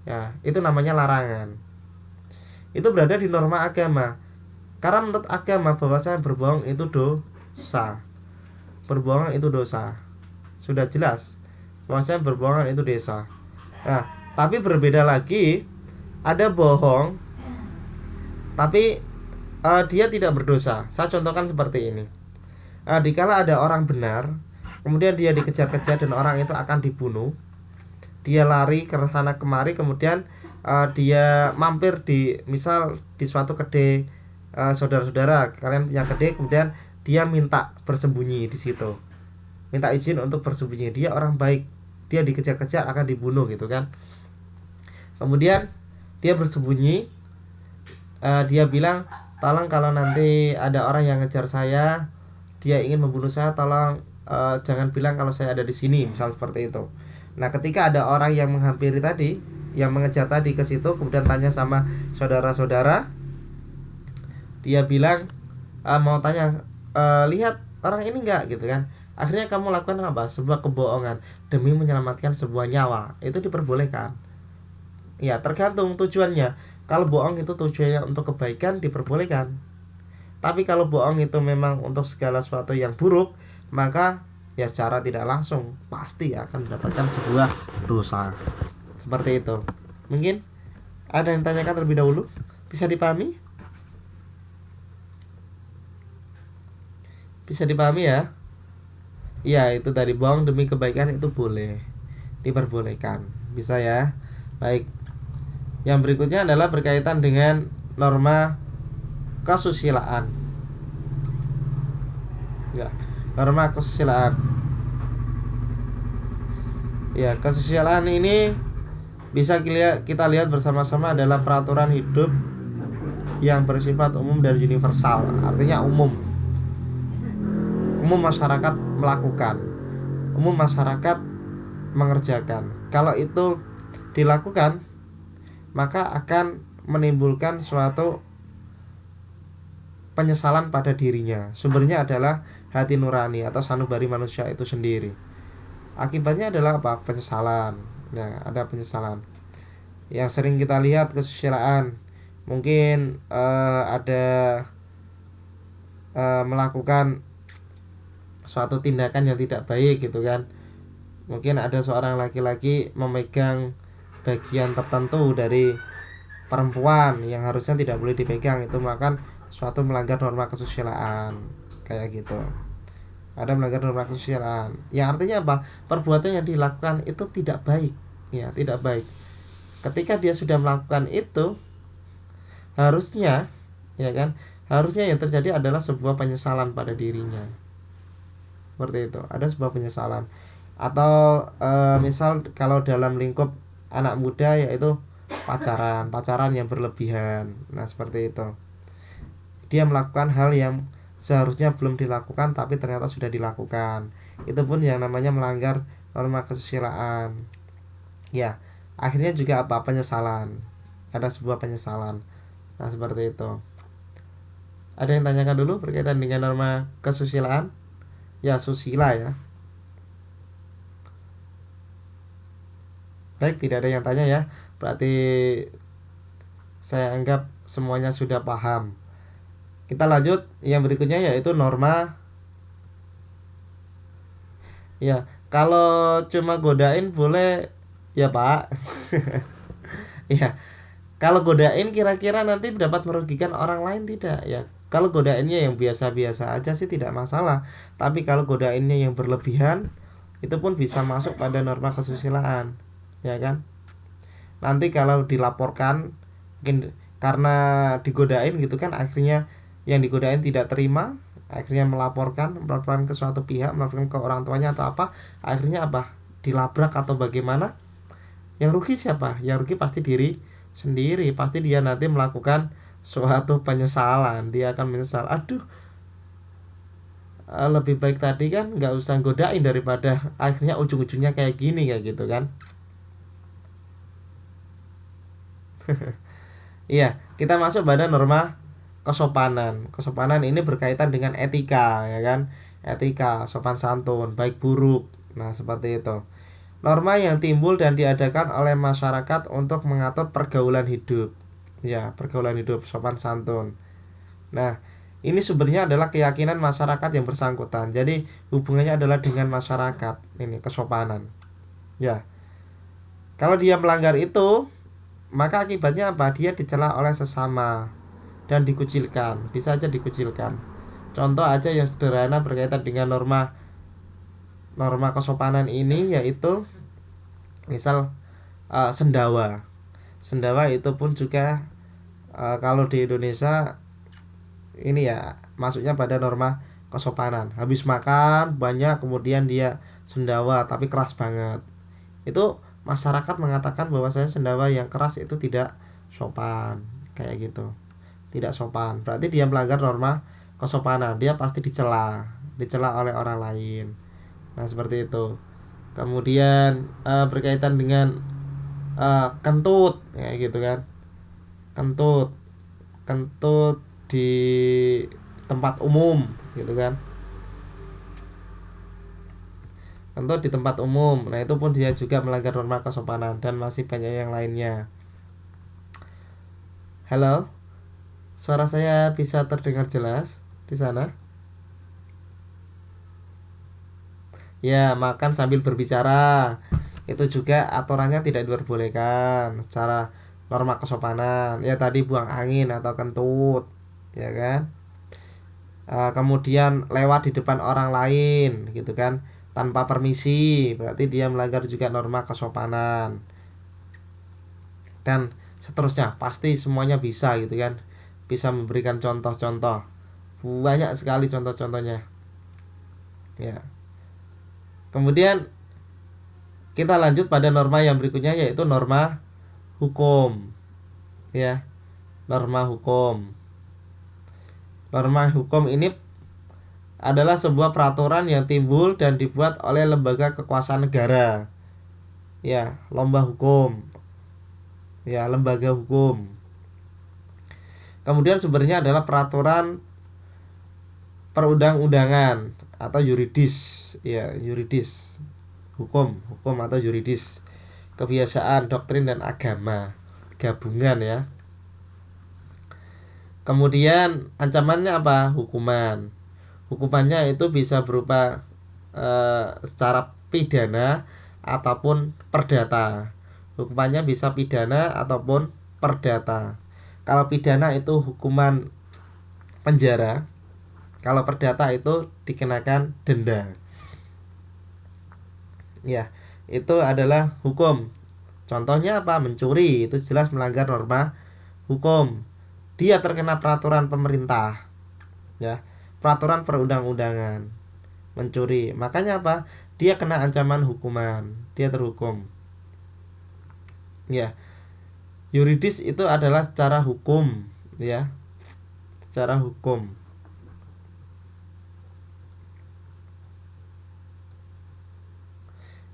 Ya, itu namanya larangan. Itu berada di norma agama. Karena menurut agama bahwasanya berbohong itu dosa. Berbohong itu dosa. Sudah jelas bahwasanya berbohong itu dosa. Nah, tapi berbeda lagi, ada bohong tapi dia tidak berdosa. Saya contohkan seperti ini. Dikala ada orang benar, kemudian dia dikejar-kejar dan orang itu akan dibunuh. Dia lari ke sana kemari, kemudian dia mampir di suatu kedai. Saudara-saudara, kalian punya kedai, kemudian dia minta bersembunyi di situ. Minta izin untuk bersembunyi. Dia orang baik. Dia dikejar-kejar akan dibunuh gitu kan. Kemudian dia bersembunyi. Dia bilang, "Tolong kalau nanti ada orang yang ngejar saya, dia ingin membunuh saya, tolong jangan bilang kalau saya ada di sini," misal seperti itu. Nah, ketika ada orang yang menghampiri tadi, yang mengejar tadi ke situ, kemudian tanya sama saudara-saudara, dia bilang mau tanya, lihat orang ini enggak gitu kan. Akhirnya kamu lakukan apa? Sebuah kebohongan demi menyelamatkan sebuah nyawa. Itu diperbolehkan. Ya, tergantung tujuannya. Kalau bohong itu tujuannya untuk kebaikan, diperbolehkan. Tapi kalau bohong itu memang untuk segala sesuatu yang buruk, maka ya secara tidak langsung pasti akan mendapatkan sebuah dosa. Seperti itu. Mungkin ada yang tanyakan terlebih dahulu? Bisa dipahami? Bisa dipahami ya? Iya, itu tadi bohong demi kebaikan itu boleh, diperbolehkan. Bisa ya? Baik. Yang berikutnya adalah berkaitan dengan norma kesusilaan. Ya, norma kesusilaan. Ya, kesusilaan ini bisa kita lihat bersama-sama adalah peraturan hidup yang bersifat umum dan universal. Artinya umum masyarakat melakukan, umum masyarakat mengerjakan. Kalau itu dilakukan, maka akan menimbulkan suatu penyesalan pada dirinya. Sumbernya adalah hati nurani atau sanubari manusia itu sendiri. Akibatnya adalah apa? Penyesalan. Ya, ada penyesalan. Yang sering kita lihat kesusilaan, mungkin ada melakukan suatu tindakan yang tidak baik gitu kan. Mungkin ada seorang laki-laki memegang bagian tertentu dari perempuan yang harusnya tidak boleh dipegang, itu melakukan suatu melanggar norma kesusilaan kayak gitu. Ada melanggar norma kesusilaan. Yang artinya apa? Perbuatan yang dilakukan itu tidak baik, ya, tidak baik. Ketika dia sudah melakukan itu, harusnya, ya kan? Harusnya yang terjadi adalah sebuah penyesalan pada dirinya. Seperti itu, ada sebuah penyesalan. Atau misal kalau dalam lingkup anak muda, yaitu pacaran yang berlebihan. Nah, seperti itu. Dia melakukan hal yang seharusnya belum dilakukan tapi ternyata sudah dilakukan. Itu pun yang namanya melanggar norma kesusilaan. Ya, akhirnya juga apa? Penyesalan. Ada sebuah penyesalan. Nah, seperti itu. Ada yang tanyakan dulu berkaitan dengan norma kesusilaan? Ya, susila ya. Baik, tidak ada yang tanya ya. Berarti saya anggap semuanya sudah paham. Kita lanjut yang berikutnya, yaitu norma. Ya, kalau cuma godain boleh ya Pak. Ya, kalau godain kira-kira nanti dapat merugikan orang lain tidak ya? Kalau godainnya yang biasa-biasa aja sih tidak masalah. Tapi kalau godainnya yang berlebihan, itu pun bisa masuk pada norma kesusilaan, ya kan? Nanti kalau dilaporkan, mungkin karena digodain gitu kan, akhirnya yang digodain tidak terima, akhirnya melaporkan ke suatu pihak, melaporkan ke orang tuanya atau apa, akhirnya apa? Dilabrak atau bagaimana? Yang rugi siapa? Yang rugi pasti diri sendiri. Pasti dia nanti melakukan suatu penyesalan. Dia akan menyesal. Aduh, lebih baik tadi kan nggak usah godain daripada akhirnya ujung-ujungnya kayak gini, kayak gitu kan. Iya, kita masuk pada norma kesopanan. Kesopanan ini berkaitan dengan etika, ya kan? Etika, sopan santun, baik buruk. Nah, seperti itu. Norma yang timbul dan diadakan oleh masyarakat untuk mengatur pergaulan hidup. Ya, pergaulan hidup, sopan santun. Nah, ini sumbernya adalah keyakinan masyarakat yang bersangkutan. Jadi, hubungannya adalah dengan masyarakat. Ini kesopanan. Ya. Kalau dia melanggar itu, maka akibatnya apa? Dia dicela oleh sesama dan dikucilkan. Bisa aja dikucilkan. Contoh aja yang sederhana berkaitan dengan norma kesopanan ini, yaitu misal sendawa. Sendawa itu pun juga kalau di Indonesia ini ya masuknya pada norma kesopanan. Habis makan banyak kemudian dia sendawa tapi keras banget. Itu masyarakat mengatakan bahwa saya sendawa yang keras itu tidak sopan, kayak gitu. Tidak sopan. Berarti dia melanggar norma kesopanan. Dia pasti dicela oleh orang lain. Nah, seperti itu. Kemudian berkaitan dengan kentut, kayak gitu kan. Kentut di tempat umum, gitu kan. Kentut di tempat umum. Nah, itu pun dia juga melanggar norma kesopanan dan masih banyak yang lainnya. Halo, suara saya bisa terdengar jelas di sana? Ya, makan sambil berbicara itu juga aturannya tidak diperbolehkan secara norma kesopanan ya tadi buang angin atau kentut, ya kan. Kemudian lewat di depan orang lain gitu kan tanpa permisi, berarti dia melanggar juga norma kesopanan. Dan seterusnya, pasti semuanya bisa gitu kan, bisa memberikan contoh-contoh, banyak sekali contoh-contohnya ya. Kemudian kita lanjut pada norma yang berikutnya, yaitu norma hukum ya. Norma hukum ini adalah sebuah peraturan yang timbul dan dibuat oleh lembaga kekuasaan negara ya, lembaga hukum. Kemudian sumbernya adalah peraturan perundang-undangan atau yuridis ya, hukum atau yuridis, kebiasaan, doktrin dan agama gabungan ya. Kemudian ancamannya apa? Hukumannya itu bisa berupa secara pidana ataupun perdata. Hukumannya bisa pidana ataupun perdata. Kalau pidana itu hukuman penjara, kalau perdata itu dikenakan denda. Ya, itu adalah hukum. Contohnya apa? Mencuri, itu jelas melanggar norma hukum. Dia terkena peraturan pemerintah ya, peraturan perundang-undangan. Mencuri, makanya apa? Dia kena ancaman hukuman, dia terhukum ya. Yuridis itu adalah secara hukum ya, secara hukum.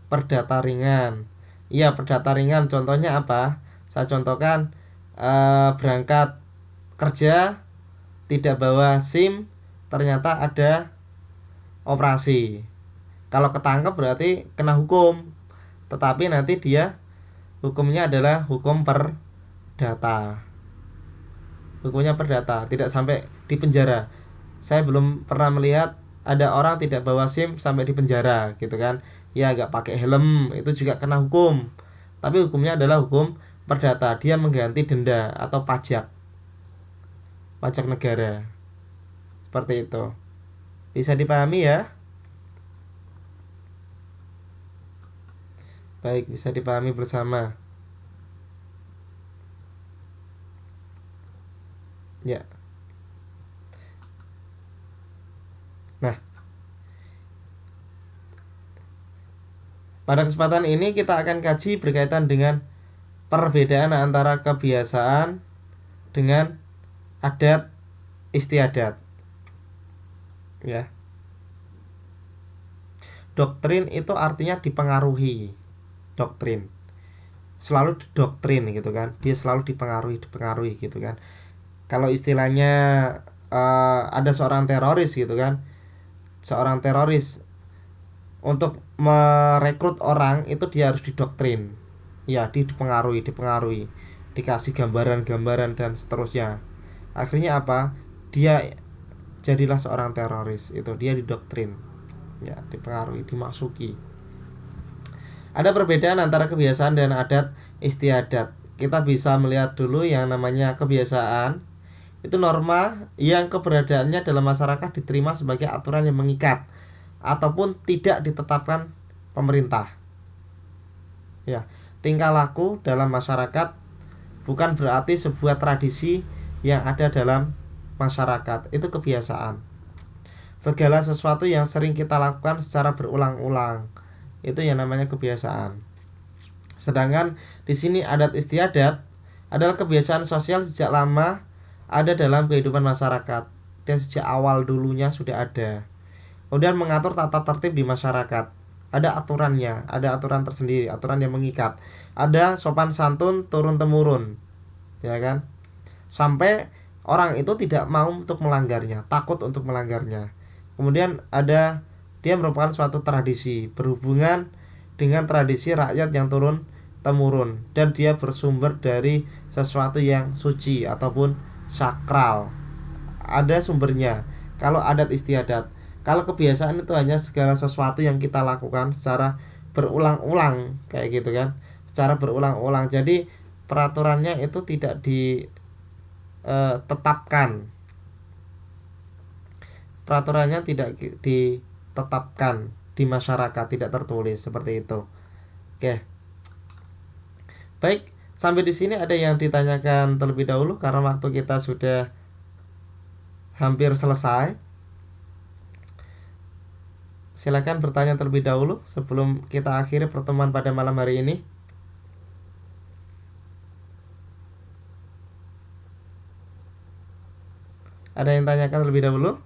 Perdata ringan, iya perdata ringan contohnya apa? Saya contohkan, berangkat kerja tidak bawa SIM, ternyata ada operasi. Kalau ketangkep berarti kena hukum, tetapi nanti dia hukumnya adalah hukum perdata. Hukumnya perdata, tidak sampai di penjara. Saya belum pernah melihat ada orang tidak bawa SIM sampai di penjara gitu kan. Ya agak pakai helm itu juga kena hukum. Tapi hukumnya adalah hukum perdata, dia mengganti denda atau pajak negara. Seperti itu. Bisa dipahami ya? Baik, bisa dipahami bersama. Ya. Nah, pada kesempatan ini kita akan kaji berkaitan dengan perbedaan antara kebiasaan dengan adat istiadat. Ya. Doktrin itu artinya dipengaruhi. Doktrin. Selalu doktrin gitu kan. Dia selalu dipengaruhi gitu kan. Kalau istilahnya ada seorang teroris gitu kan. Seorang teroris untuk merekrut orang itu dia harus didoktrin. Ya, dipengaruhi, dikasih gambaran-gambaran dan seterusnya. Akhirnya apa? Dia jadilah seorang teroris. Itu dia didoktrin. Ya, dipengaruhi, dimasuki. Ada perbedaan antara kebiasaan dan adat istiadat. Kita bisa melihat dulu yang namanya kebiasaan. Itu norma yang keberadaannya dalam masyarakat diterima sebagai aturan yang mengikat ataupun tidak ditetapkan pemerintah. Ya, tingkah laku dalam masyarakat bukan berarti sebuah tradisi yang ada dalam masyarakat. Itu kebiasaan. Segala sesuatu yang sering kita lakukan secara berulang-ulang, itu yang namanya kebiasaan. Sedangkan di sini adat istiadat adalah kebiasaan sosial sejak lama ada dalam kehidupan masyarakat dan sejak awal dulunya sudah ada. Kemudian mengatur tata tertib di masyarakat. Ada aturannya, ada aturan tersendiri, aturan yang mengikat. Ada sopan santun turun temurun, ya kan? Sampai orang itu tidak mau untuk melanggarnya, takut untuk melanggarnya. Kemudian ada, dia merupakan suatu tradisi berhubungan dengan tradisi rakyat yang turun temurun, dan dia bersumber dari sesuatu yang suci ataupun sakral. Ada sumbernya. Kalau adat istiadat, kalau kebiasaan itu hanya segala sesuatu yang kita lakukan secara berulang-ulang kayak gitu kan, secara berulang-ulang. Jadi peraturannya itu tidak ditetapkan. Peraturannya tidak ditetapkan di masyarakat, tidak tertulis seperti itu. Oke. Baik, sampai di sini ada yang ditanyakan terlebih dahulu karena waktu kita sudah hampir selesai. Silakan bertanya terlebih dahulu sebelum kita akhiri pertemuan pada malam hari ini. Ada yang tanyakan terlebih dahulu?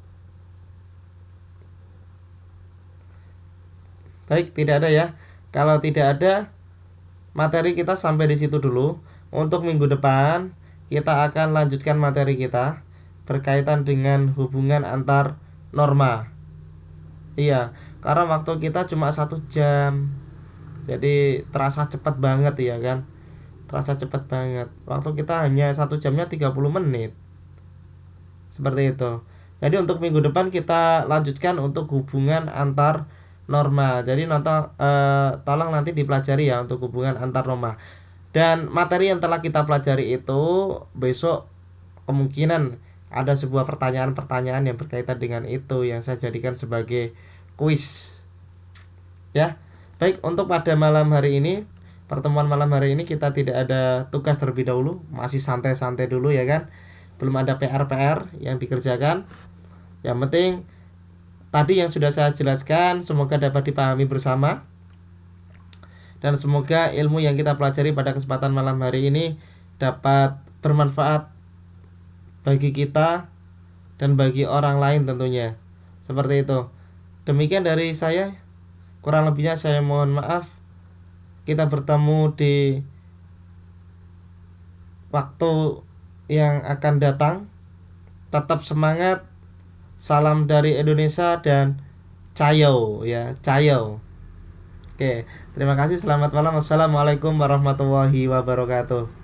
Baik, tidak ada ya. Kalau tidak ada, materi kita sampai di situ dulu. Untuk minggu depan, kita akan lanjutkan materi kita berkaitan dengan hubungan antar norma. Iya, karena waktu kita cuma 1 jam. Jadi terasa cepat banget ya kan. Terasa cepat banget. Waktu kita hanya 1 jamnya 30 menit. Seperti itu. Jadi untuk minggu depan kita lanjutkan untuk hubungan antar norma. Jadi tolong nanti dipelajari ya untuk hubungan antar norma. Dan materi yang telah kita pelajari itu besok kemungkinan ada sebuah pertanyaan-pertanyaan yang berkaitan dengan itu yang saya jadikan sebagai kuis. Ya. Baik, untuk pada malam hari ini, pertemuan malam hari ini kita tidak ada tugas terlebih dahulu, masih santai-santai dulu ya kan. Belum ada PR-PR yang dikerjakan. Yang penting tadi yang sudah saya jelaskan semoga dapat dipahami bersama. Dan semoga ilmu yang kita pelajari pada kesempatan malam hari ini dapat bermanfaat bagi kita dan bagi orang lain tentunya. Seperti itu. Demikian dari saya. Kurang lebihnya saya mohon maaf. Kita bertemu di waktu yang akan datang. Tetap semangat. Salam dari Indonesia dan Cayo ya, Cayo. Oke, terima kasih. Selamat malam. Wassalamualaikum warahmatullahi wabarakatuh.